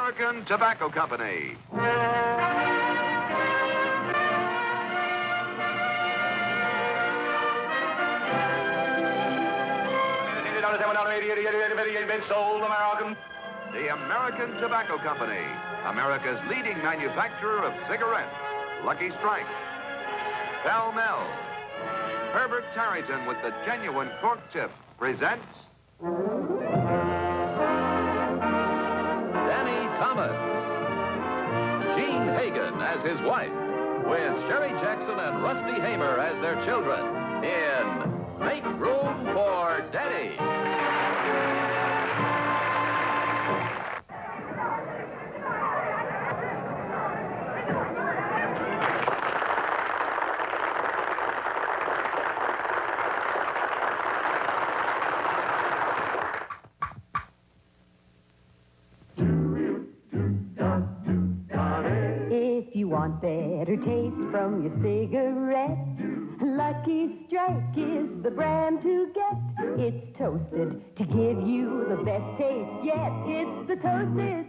American Tobacco Company. Sold American. The American Tobacco Company, America's leading manufacturer of cigarettes. Lucky Strike, Pell Mell. Herbert Tarrington with the genuine cork tip presents Danny Thomas. Gene Hagen as his wife, with Sherry Jackson and Rusty Hamer as their children in Make Room for Daddy. If you want better taste from your cigarette, Lucky Strike is the brand to get. It's toasted to give you the best taste yet. It's the toasted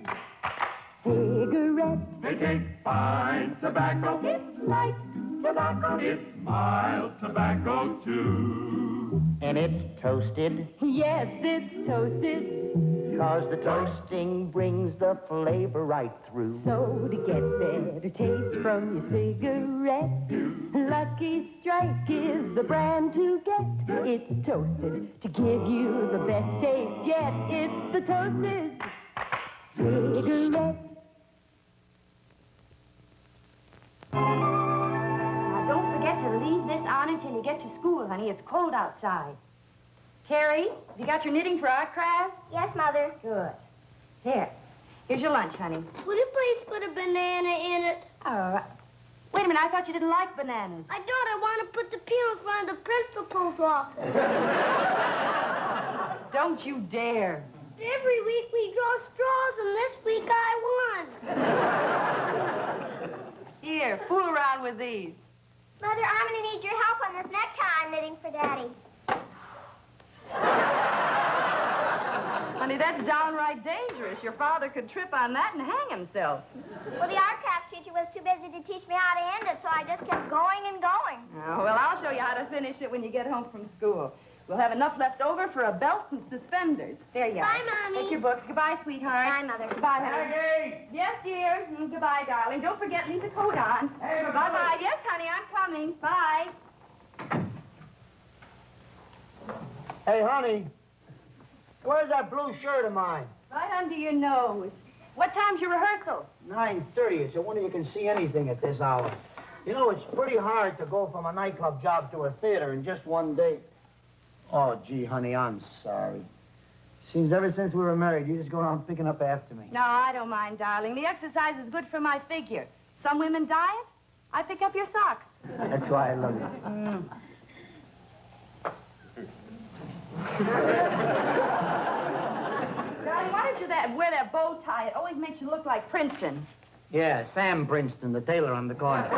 cigarette. They take fine tobacco. It's light tobacco. It's mild tobacco, too. And it's toasted, Yes, it's toasted. 'cause the toasting brings the flavor right through. So to get better taste from your cigarette, Lucky Strike is the brand to get. It's toasted to give you the best taste yet. It's the toasted cigarette. Now, don't forget to leave this on until you get to school, honey. It's cold outside. Terry, have you got your knitting for art class? Yes, Mother. Good. There. Here's your lunch, honey. Would you please put a banana in it? Oh, wait a minute. I thought you didn't like bananas. I don't. I want to put the peel in front of the principal's office. Don't you dare. Every week we draw straws, and this week I won. Here, fool around with these. Mother, I'm going to need your help on this necktie I'm knitting for Daddy. Honey, that's downright dangerous. Your father could trip on that and hang himself. Well, the art class teacher was too busy to teach me how to end it, so I just kept going and going. Oh, well, I'll show you how to finish it when you get home from school. We'll have enough left over for a belt and suspenders. There you are. Bye, Mommy. Take your books. Goodbye, sweetheart. Bye, Mother. Goodbye, honey. Yes, dear. Goodbye, darling. Don't forget, leave the coat on. Bye-bye. Yes, honey, I'm coming. Bye. Hey, honey, where's that blue shirt of mine? Right under your nose. What time's your rehearsal? 9:30. It's a wonder you can see anything at this hour. You know, it's pretty hard to go from a nightclub job to a theater in just one day. Oh, gee, honey, I'm sorry. Seems ever since we were married, you just go around picking up after me. No, I don't mind, darling. The exercise is good for my figure. Some women diet. I pick up your socks. That's why I love you. Darling, why don't you wear that bow tie? It always makes you look like Princeton. Yeah, Sam Princeton, the tailor on the corner.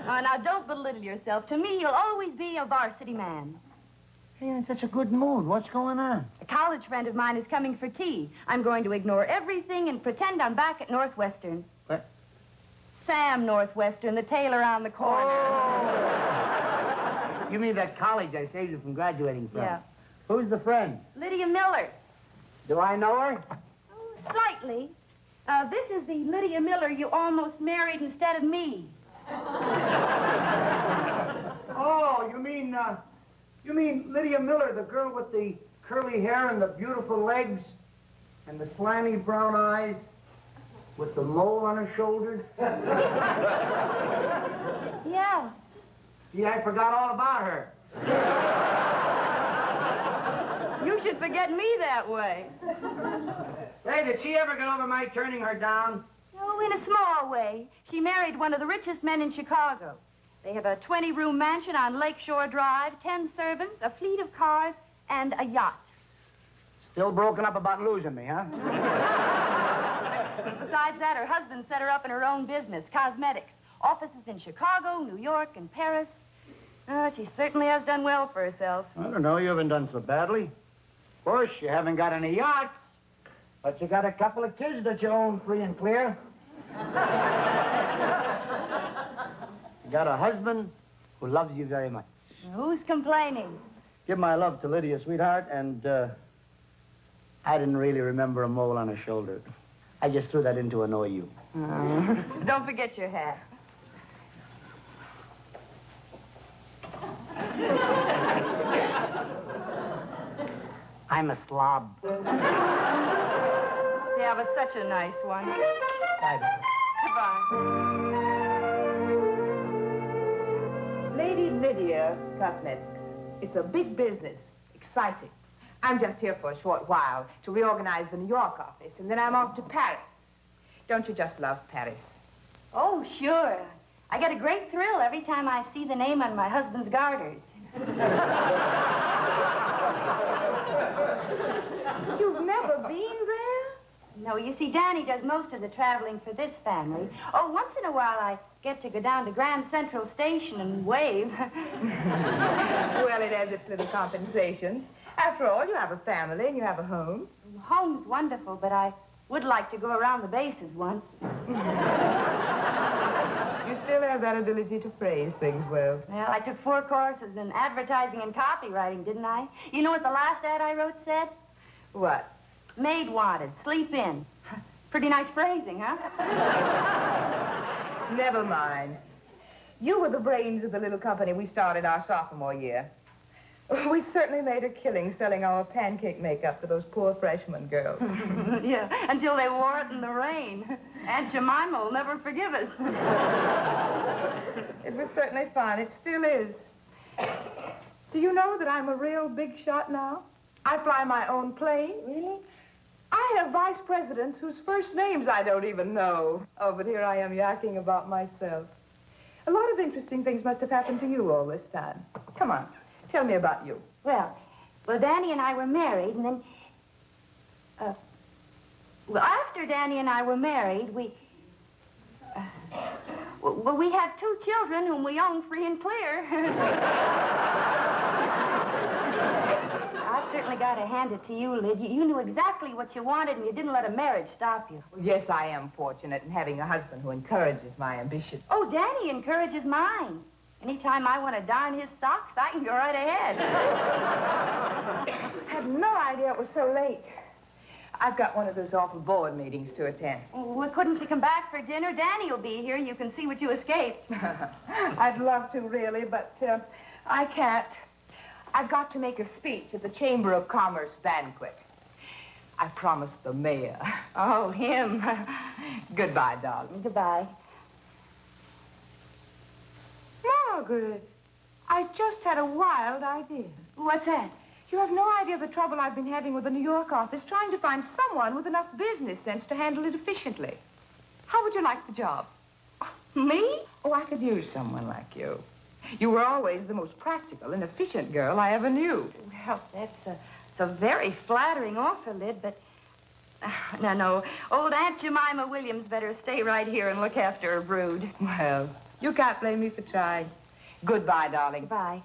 Now, don't belittle yourself. To me, you'll always be a varsity man. Hey, you're in such a good mood. What's going on? A college friend of mine is coming for tea. I'm going to ignore everything and pretend I'm back at Northwestern. What? Sam Northwestern, the tailor on the corner. Oh! You mean that college I saved you from graduating from? Yeah. Who's the friend? Lydia Miller. Do I know her? Oh, slightly. This is the Lydia Miller you almost married instead of me. Oh, you mean Lydia Miller, the girl with the curly hair and the beautiful legs and the slimy brown eyes with the mole on her shoulder? Yeah. Gee, I forgot all about her. You should forget me that way. Say, did she ever get over my turning her down? Oh, in a small way. She married one of the richest men in Chicago. They have a 20-room mansion on Lakeshore Drive, 10 servants, a fleet of cars, and a yacht. Still broken up about losing me, huh? Besides that, her husband set her up in her own business, cosmetics. Offices in Chicago, New York, and Paris. Oh, she certainly has done well for herself. I don't know. You haven't done so badly. Of course, you haven't got any yachts. But you got a couple of kids that you own free and clear. You got a husband who loves you very much. Who's complaining? Give my love to Lydia, sweetheart, and I didn't really remember a mole on her shoulder. I just threw that in to annoy you. Don't forget your hat. I'm a slob. Yeah, but such a nice one. Bye. Goodbye. Lady Lydia Cosmetics. It's a big business. Exciting. I'm just here for a short while to reorganize the New York office, and then I'm off to Paris. Don't you just love Paris? Oh, sure. I get a great thrill every time I see the name on my husband's garters. You've never been there? No, you see, Danny does most of the traveling for this family. Oh, once in a while I get to go down to Grand Central Station and wave. Well, it has its little compensations. After all, you have a family and you have a home. Home's wonderful, but I would like to go around the bases once. You still have that ability to phrase things well. Well, I took 4 courses in advertising and copywriting, didn't I? You know what the last ad I wrote said? What? Maid wanted, sleep in. Pretty nice phrasing, huh? Never mind. You were the brains of the little company we started our sophomore year. We certainly made a killing selling our pancake makeup for those poor freshman girls. Yeah, until they wore it in the rain. Aunt Jemima will never forgive us. It was certainly fun. It still is. Do you know that I'm a real big shot now? I fly my own plane. Really? I have vice presidents whose first names I don't even know. Oh, but here I am yakking about myself. A lot of interesting things must have happened to you all this time. Come on, tell me about you. Well, Danny and I were married, and then... after Danny and I were married, we had 2 children whom we own free and clear. I've certainly got to hand it to you, Lyd. You knew exactly what you wanted, and you didn't let a marriage stop you. Well, yes, I am fortunate in having a husband who encourages my ambition. Oh, Danny encourages mine. Anytime I want to darn his socks, I can go right ahead. I had no idea it was so late. I've got one of those awful board meetings to attend. Well, couldn't you come back for dinner? Danny will be here. You can see what you escaped. I'd love to, really, but I can't. I've got to make a speech at the Chamber of Commerce banquet. I promised the mayor. Oh, him. Goodbye, darling. Goodbye. Margaret, I just had a wild idea. What's that? You have no idea the trouble I've been having with the New York office trying to find someone with enough business sense to handle it efficiently. How would you like the job? Me? Oh, I could use someone like you. You were always the most practical and efficient girl I ever knew. Well, it's a very flattering offer, Lyd, but... No. Old Aunt Jemima Williams better stay right here and look after her brood. Well, you can't blame me for trying. Goodbye, darling. Bye.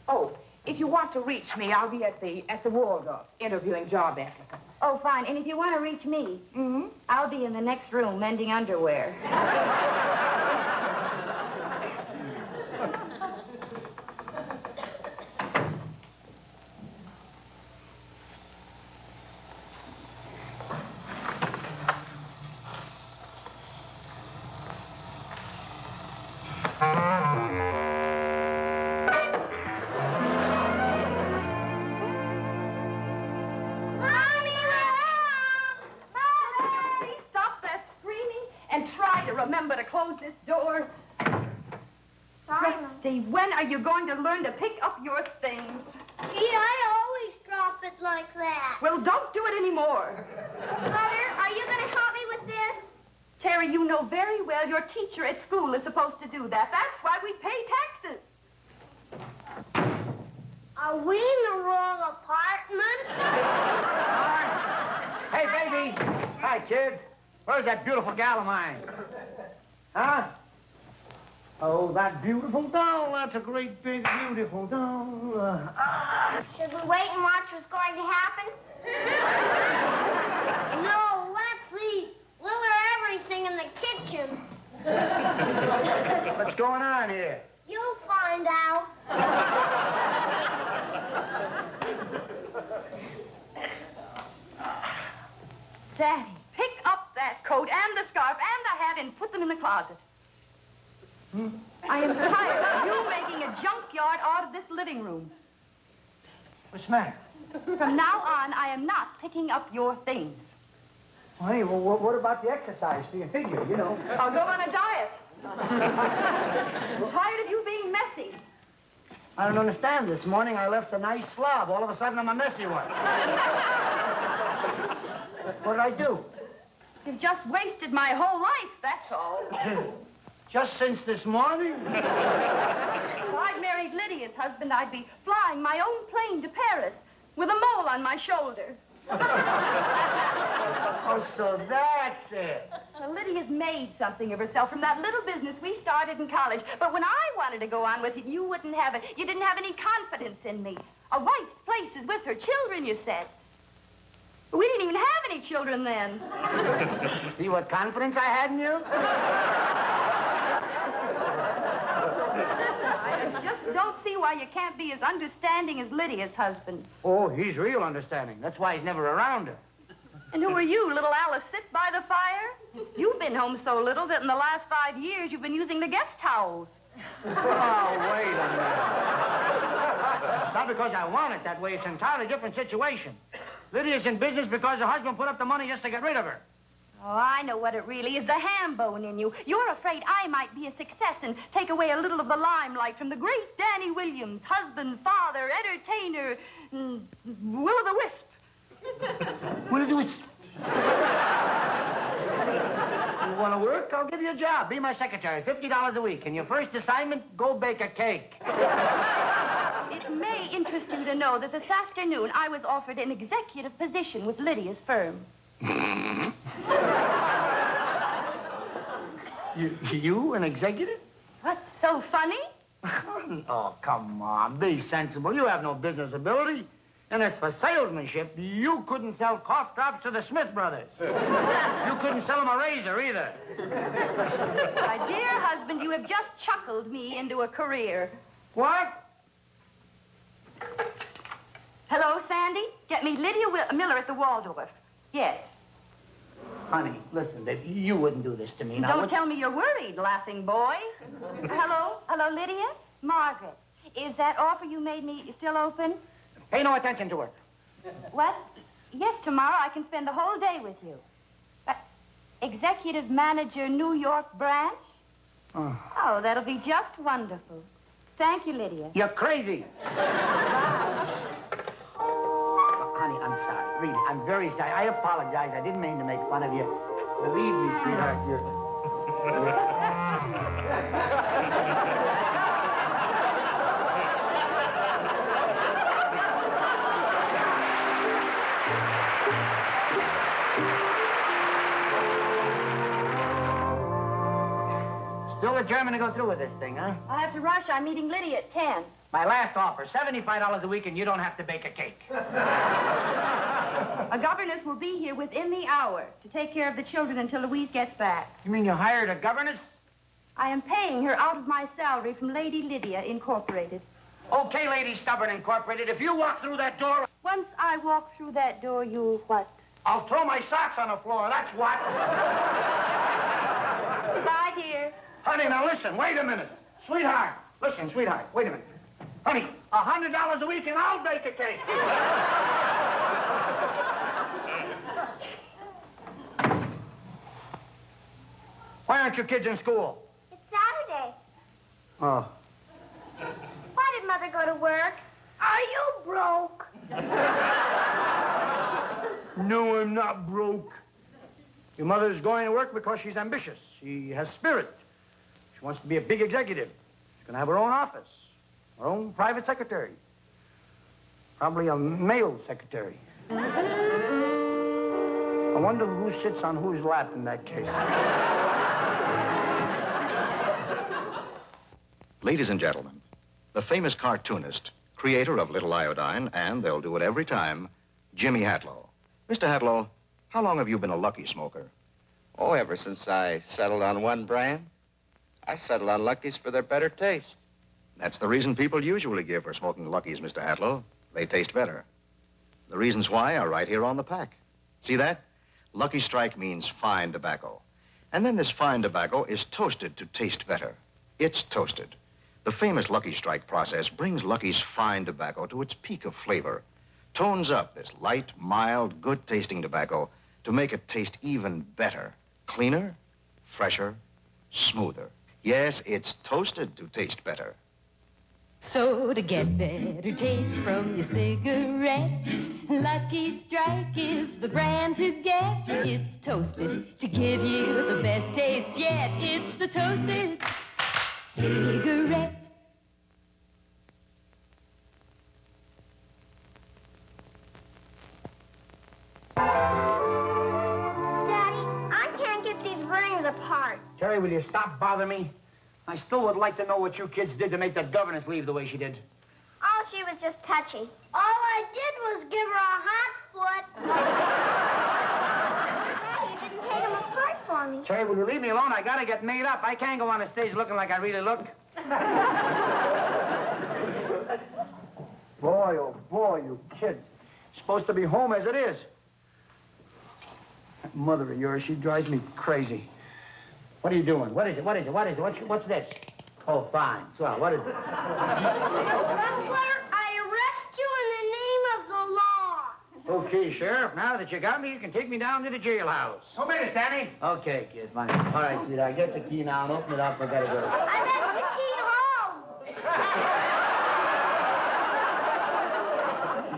Oh, if you want to reach me, I'll be at the Waldorf interviewing job applicants. Oh, fine. And if you want to reach me, I'll be in the next room mending underwear. Remember to close this door. Sorry, Rusty, when are you going to learn to pick up your things? Gee, I always drop it like that. Well, don't do it anymore. Mother, are you going to help me with this? Terry, you know very well your teacher at school is supposed to do that. That's why we pay taxes. Are we in the wrong apartment? Hey, baby. Hi, kids. Where's that beautiful gal of mine? Huh? Oh, that beautiful doll. That's a great, big, beautiful doll. Should we wait and watch what's going to happen? What's going on here? You'll find out. Daddy, pick up that coat and the scarf and the hat and put them in the closet. I am tired of you making a junkyard out of this living room. What's the matter? From now on, I am not picking up your things. Honey, well, what about the exercise for your figure, you know? I'll go on a diet. I'm tired of you being messy. I don't understand. This morning I left a nice slob. All of a sudden I'm a messy one. What did I do? You've just wasted my whole life, that's all. Just since this morning? If I'd married Lydia's husband, I'd be flying my own plane to Paris with a mole on my shoulder. Oh, so that's it. Well, Lydia's made something of herself from that little business we started in college. But when I wanted to go on with it, you wouldn't have it. You didn't have any confidence in me. A wife's place is with her children, you said. But we didn't even have any children then. See what confidence I had in you? I just don't see why you can't be as understanding as Lydia's husband. Oh, he's real understanding. That's why he's never around her. And who are you, little Alice, sit by the fire? You've been home so little that in the last 5 years you've been using the guest towels. Oh, wait a minute. It's not because I want it that way. It's an entirely different situation. Lydia's in business because her husband put up the money just to get rid of her. Oh, I know what it really is, the ham bone in you. You're afraid I might be a success and take away a little of the limelight from the great Danny Williams, husband, father, entertainer, will-o'-the-wisp. Will-o'-the-wisp. You want to work? I'll give you a job. Be my secretary, $50 a week. And your first assignment, go bake a cake. It may interest you to know that this afternoon I was offered an executive position with Lydia's firm. You, an executive? What's so funny? Oh, come on. Be sensible. You have no business ability. And as for salesmanship, you couldn't sell cough drops to the Smith brothers. You couldn't sell them a razor either. My dear husband, you have just chuckled me into a career. What? Hello, Sandy? Get me Lydia Miller at the Waldorf. Yes. Honey, listen, baby, you wouldn't do this to me. Now, Don't tell me you're worried, laughing boy. Hello? Hello, Lydia? Margaret. Is that offer you made me still open? Pay no attention to her. What? Yes, tomorrow I can spend the whole day with you. Executive manager, New York branch? Oh, that'll be just wonderful. Thank you, Lydia. You're crazy. Honey, I'm sorry. Really, I'm very sorry. I apologize. I didn't mean to make fun of you. Believe me, sweetheart, Still determined to go through with this thing, huh? I have to rush. I'm meeting Lydia at 10. My last offer, $75 a week, and you don't have to bake a cake. A governess will be here within the hour to take care of the children until Louise gets back. You mean you hired a governess? I am paying her out of my salary from Lady Lydia Incorporated. Okay, Lady Stubborn Incorporated, if you walk through that door... Once I walk through that door, you'll what? I'll throw my socks on the floor, that's what. Bye, dear. Honey, now listen, wait a minute. Sweetheart, listen, sweetheart, wait a minute. Honey, $100 a week and I'll bake a cake. Why aren't your kids in school? It's Saturday. Oh. Why did Mother go to work? Are you broke? No, I'm not broke. Your mother's going to work because she's ambitious. She has spirit. She wants to be a big executive. She's going to have her own office, her own private secretary. Probably a male secretary. I wonder who sits on whose lap in that case. Ladies and gentlemen, the famous cartoonist, creator of Little Iodine, and they'll do it every time, Jimmy Hatlow. Mr. Hatlow, how long have you been a lucky smoker? Oh, ever since I settled on one brand. I settle on Lucky's for their better taste. That's the reason people usually give for smoking Lucky's, Mr. Hatlow. They taste better. The reasons why are right here on the pack. See that? Lucky Strike means fine tobacco. And then this fine tobacco is toasted to taste better. It's toasted. The famous Lucky Strike process brings Lucky's fine tobacco to its peak of flavor, tones up this light, mild, good-tasting tobacco to make it taste even better, cleaner, fresher, smoother. Yes, it's toasted to taste better. So to get better taste from your cigarette, Lucky Strike is the brand to get. It's toasted to give you the best taste yet. It's the toasted cigarette. Daddy, I can't get these rings apart. Terry, will you stop bothering me? I still would like to know what you kids did to make that governess leave the way she did. Oh, she was just touchy. All I did was give her a hot foot. Daddy, you didn't take them apart for me. Terry, will you leave me alone? I gotta get made up. I can't go on the stage looking like I really look. Boy, oh boy, you kids. Supposed to be home as it is. That mother of yours, she drives me crazy. What are you doing? What is it? What is it? What is it? What's this? Oh, fine. Swell. What is it? Wrestler, I arrest you in the name of the law. Okay, Sheriff. Now that you got me, you can take me down to the jailhouse. 2 minutes, Danny. Okay, kid. Fine. All right, sweetheart. Get the key now and open it up. I gotta go. I left the key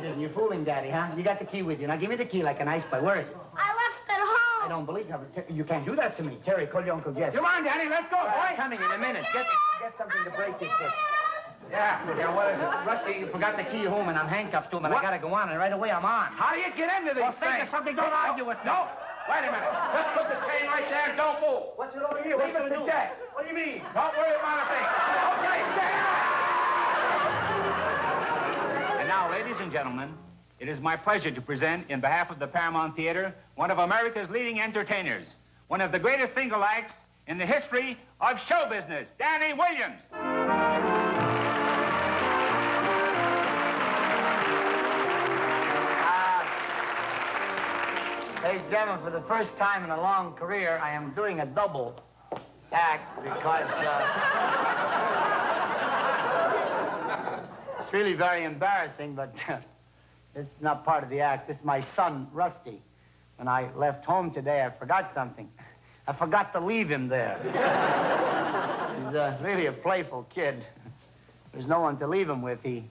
home. You're fooling Daddy, huh? You got the key with you. Now give me the key like a nice boy. Where is it? I left it home. I don't believe you. You can't do that to me. Terry, call your Uncle Jess. Come on, Danny. Let's go, boy. Coming in a minute. Get something to break this kid. Yeah, what is it? Rusty, you forgot the key home, and I'm handcuffed to him, and I gotta go on, and right away I'm on. How do you get into these things? Think of something. Don't argue with me. No. Wait a minute. Just put the chain right there and don't move. What's it over here? What's it to Jess? What do you mean? Don't worry about a thing. Okay, stay out. And now, ladies and gentlemen, it is my pleasure to present, in behalf of the Paramount Theater, one of America's leading entertainers, one of the greatest single acts in the history of show business, Danny Williams. Ladies and gentlemen, for the first time in a long career, I am doing a double act because it's really very embarrassing, but it's not part of the act. This is my son, Rusty. When I left home today, I forgot something. I forgot to leave him there. He's really a playful kid. There's no one to leave him with. He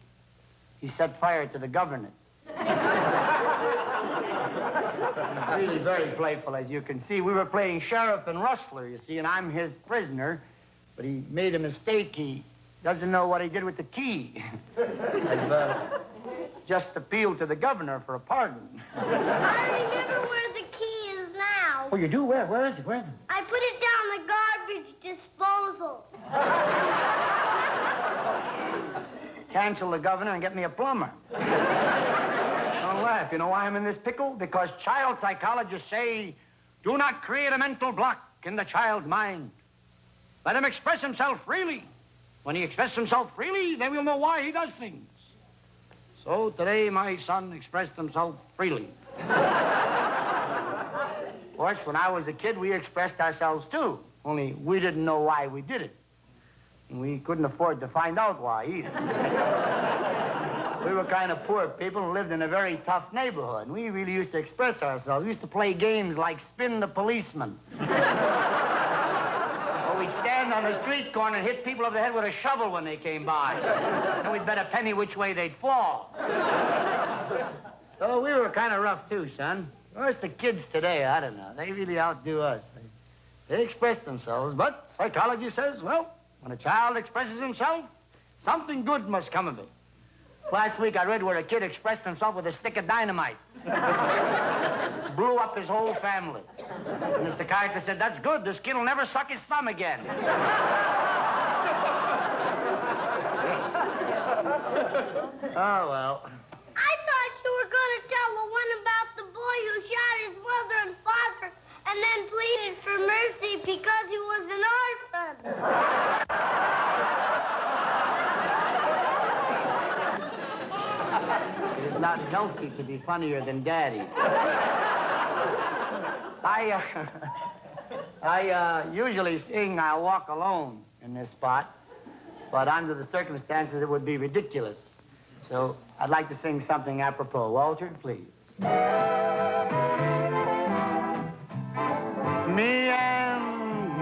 set fire to the governess. Really very playful, as you can see. We were playing sheriff and rustler, you see, and I'm his prisoner. But he made a mistake. He doesn't know what he did with the key. I've just appealed to the governor for a pardon. I remember where the key is now. Oh, you do? Where is it? Where is it? I put it down the garbage disposal. Cancel the governor and get me a plumber. Don't laugh. You know why I'm in this pickle? Because child psychologists say, do not create a mental block in the child's mind. Let him express himself freely. When he expresses himself freely, then we'll know why he does things. So today, my son expressed himself freely. Of course, when I was a kid, we expressed ourselves, too. Only we didn't know why we did it. And we couldn't afford to find out why, either. We were kind of poor people and lived in a very tough neighborhood. And we really used to express ourselves. We used to play games like Spin the Policeman. Or we'd stand on the street corner and hit people over the head with a shovel when they came by. And we'd bet a penny which way they'd fall. So we were kind of rough, too, son. Of course, the kids today, I don't know. They really outdo us. They express themselves, but psychology says, well, when a child expresses himself, something good must come of it. Last week, I read where a kid expressed himself with a stick of dynamite. Blew up his whole family. And the psychiatrist said, that's good. This kid will never suck his thumb again. Oh, well. I thought you were going to tell the one about the boy who shot his mother and father and then pleaded for mercy because he was an orphan. not healthy to be funnier than Daddy's. I usually sing I Walk Alone in this spot, but under the circumstances, it would be ridiculous. So I'd like to sing something apropos. Walter, please. Me and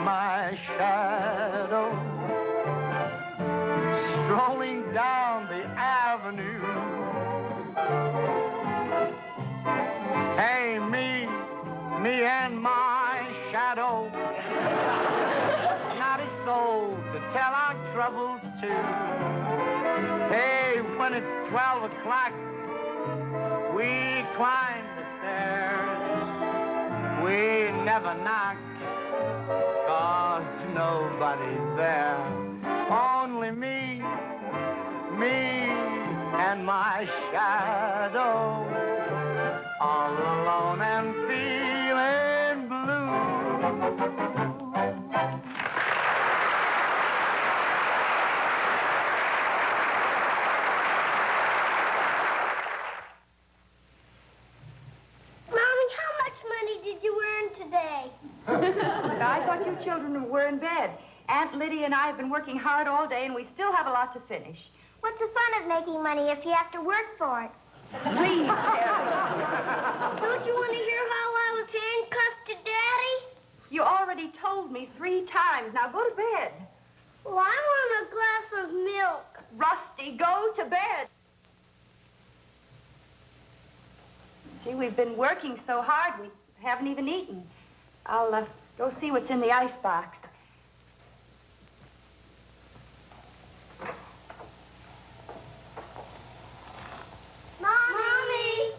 my shadow strolling down the avenue. Hey, me and my shadow, not a soul to tell our troubles to. Hey, when it's 12 o'clock, we climb the stairs. We never knock, 'cause nobody's there. Only me and my shadow, all alone and feeling blue. Mommy, how much money did you earn today? I thought you children were in bed. Aunt Lydia and I have been working hard all day, and we still have a lot to finish. What's the fun of making money if you have to work for it? Please, Terry. Don't you want to hear how I was handcuffed to Daddy? You already told me 3 times. Now go to bed. Well, I want a glass of milk. Rusty, go to bed. Gee, we've been working so hard, we haven't even eaten. I'll go see what's in the icebox. Mommy!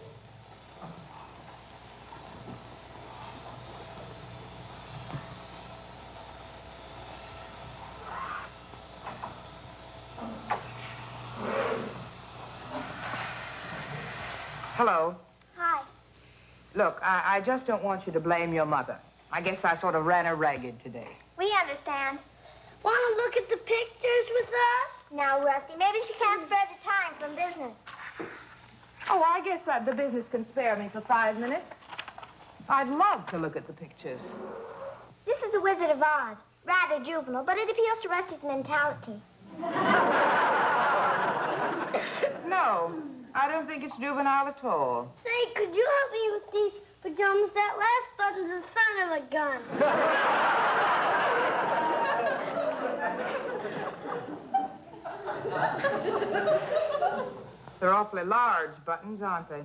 Hello. Hi. Look, I just don't want you to blame your mother. I guess I sort of ran her ragged today. We understand. Want to look at the pictures with us? No, Rusty. Maybe she can't spare the time from business. Oh, I guess the business can spare me for 5 minutes. I'd love to look at the pictures. This is the Wizard of Oz. Rather juvenile, but it appeals to Rusty's mentality. No, I don't think it's juvenile at all. Say, could you help me with these pajamas? That last button's the son of a gun. They're awfully large buttons, aren't they?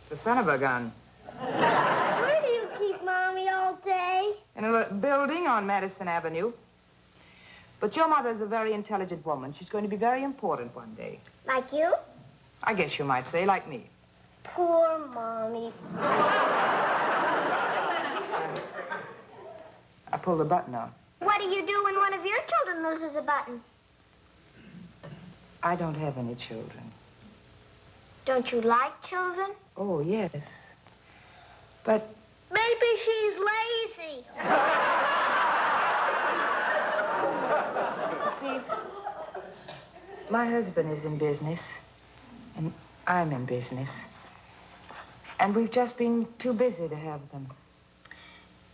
It's a son of a gun. Where do you keep Mommy all day? In a building on Madison Avenue. But your mother's a very intelligent woman. She's going to be very important one day. Like you? I guess you might say like me. Poor Mommy. I pulled the button on. What do you do when one of your children loses a button? I don't have any children. Don't you like children? Oh, yes. But Maybe she's lazy. see, my husband is in business, and I'm in business. And we've just been too busy to have them.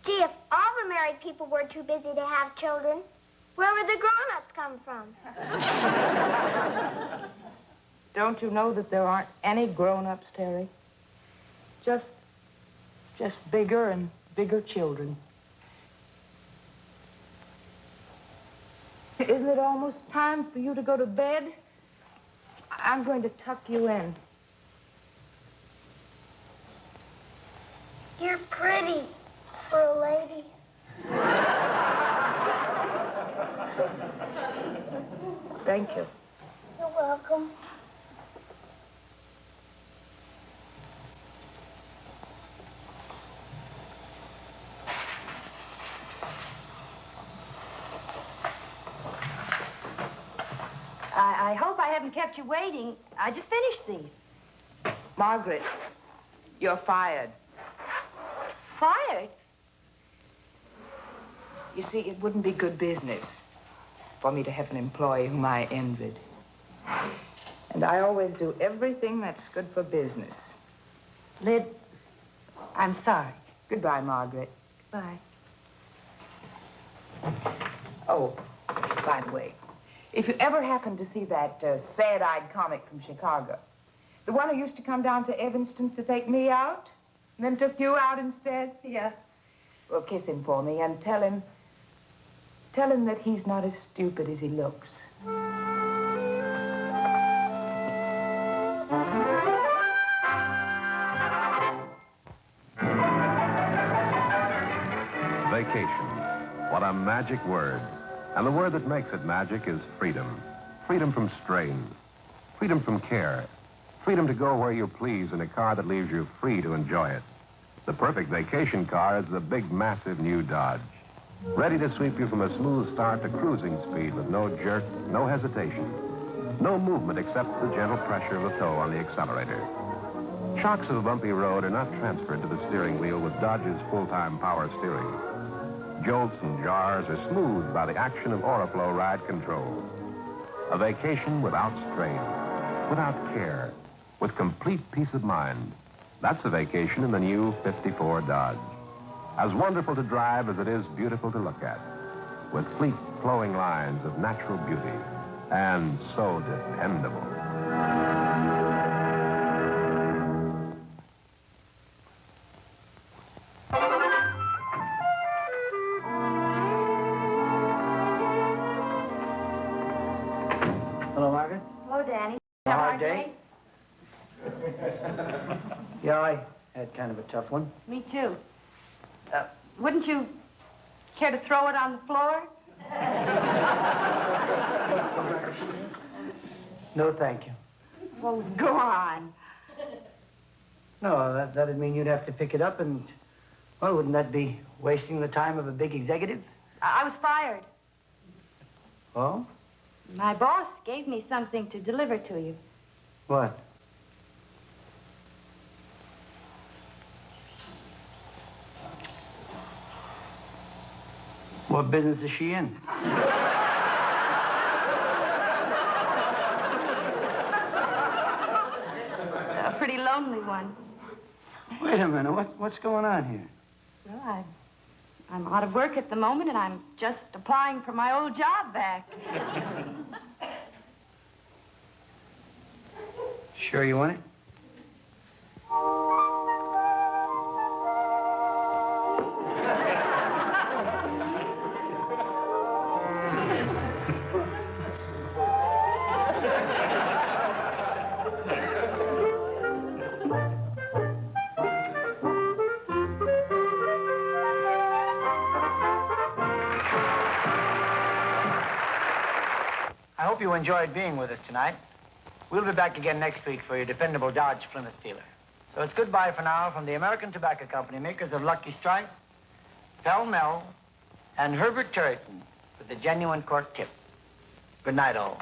Gee, if all the married people were too busy to have children, where would the grown-ups come from? Don't you know that there aren't any grown-ups, Terry? Just bigger and bigger children. Isn't it almost time for you to go to bed? I'm going to tuck you in. You're pretty for a lady. Thank you. You're welcome. I hope I haven't kept you waiting. I just finished these. Margaret, you're fired. Fired? You see, it wouldn't be good business for me to have an employee whom I envied. And I always do everything that's good for business. Lid, I'm sorry. Goodbye, Margaret. Bye. Oh, by the way, if you ever happen to see that sad-eyed comic from Chicago, the one who used to come down to Evanston to take me out, and then took you out instead? Yeah. Well, kiss him for me and tell him that he's not as stupid as he looks. Vacation. What a magic word. And the word that makes it magic is freedom. Freedom from strain. Freedom from care. Freedom to go where you please in a car that leaves you free to enjoy it. The perfect vacation car is the big, massive new Dodge. Ready to sweep you from a smooth start to cruising speed with no jerk, no hesitation. No movement except the gentle pressure of a toe on the accelerator. Shocks of a bumpy road are not transferred to the steering wheel with Dodge's full-time power steering. Jolts and jars are smoothed by the action of Oriflow ride control. A vacation without strain, without care, with complete peace of mind. That's a vacation in the new 54 Dodge. As wonderful to drive as it is beautiful to look at, with fleet flowing lines of natural beauty, and so dependable. Hello, Margaret. Hello, Danny. A hard day? Yeah, I had kind of a tough one. Me too. Wouldn't you care to throw it on the floor? No, thank you. Well, go on. No, that'd mean you'd have to pick it up and, well, wouldn't that be wasting the time of a big executive? I was fired. Oh? My boss gave me something to deliver to you. What? What business is she in? A pretty lonely one. Wait a minute, what's going on here? Well, I'm out of work at the moment, and I'm just applying for my old job back. Sure you want it? I hope you enjoyed being with us tonight. We'll be back again next week for your dependable Dodge Plymouth dealer. So it's goodbye for now from the American Tobacco Company, makers of Lucky Strike, Pell Mell, and Herbert Turreton with the genuine cork tip. Good night, all.